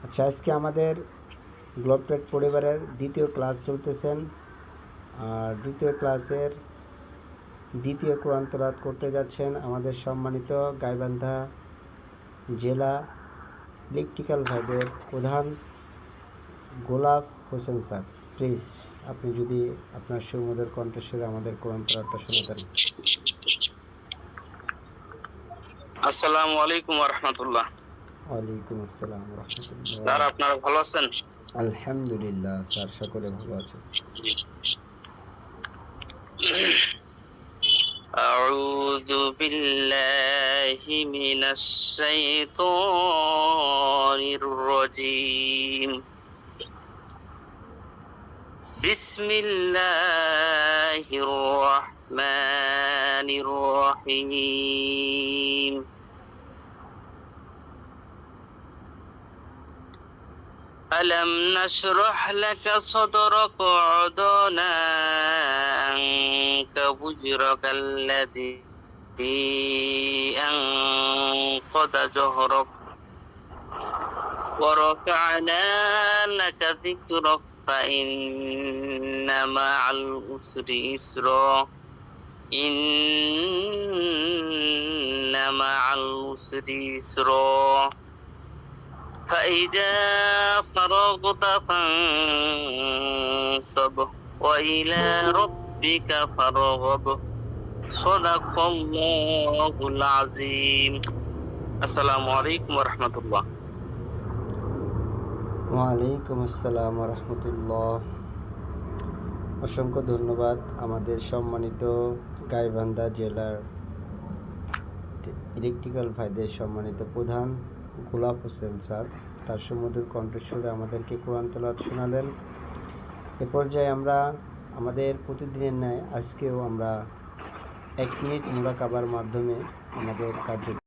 আচ্ছা, আজকে আমাদের গ্লোবট্রেড পরিবারের দ্বিতীয় ক্লাস চলতেছেন। আর দ্বিতীয় ক্লাসের দ্বিতীয় কোরআন তেলাওয়াত করতে যাচ্ছেন আমাদের সম্মানিত গাইবান্ধা জেলা ইলেকট্রিক্যাল ভাইদের প্রধান গোলাপ হোসেন স্যার। প্লিজ আপনি যদি আপনার সুমধুর কণ্ঠস্বরে আমাদের কোরআন তেলাওয়াতটা শোনাতেন। আসসালামু আলাইকুম ওয়া রাহমাতুল্লাহ। ওয়ালাইকুম আসসালাম ওয়া রাহমাতুল্লাহ। স্যার, আপনারা ভালো আছেন? আলহামদুলিল্লাহ স্যার, সকলে ভালো আছে। আউযু বিল্লাহি মিনাশ শাইতানির রাজীম। বিসমিল্লাহির রাহমানির রাহিম। ألم نشرح لك صدرك ووضعنا عنك وزرك الذي أنقض ظهرك ورفعنا لك ذكرك فإن مع العسر يسرا إن مع العسر يسرا فإذا فرغت فانصب وإلى ربك فارغب صدق الله العظيم। আসসালামু আলাইকুম ওয়া রাহমাতুল্লাহ। ওয়ালাইকুম আসসালাম ওয়া রাহমাতুল্লাহ। অসংখ্য ধন্যবাদ আমাদের সম্মানিত গাইবান্ধা জেলার ইলেকট্রিক্যাল ভাইদের সম্মানিত প্রধান গোলাপ হোসেন স্যার। তার সুমধুর কণ্ঠস্বরে আমাদেরকে কোরআন তেলাওয়াত শোনালেন। এ পর্যায়ে আমরা আমাদের প্রতিদিনের ন্যায় আজকেও আমরা 1 মিনিট মুরাকাবার মাধ্যমে আমাদের কার্যক্রম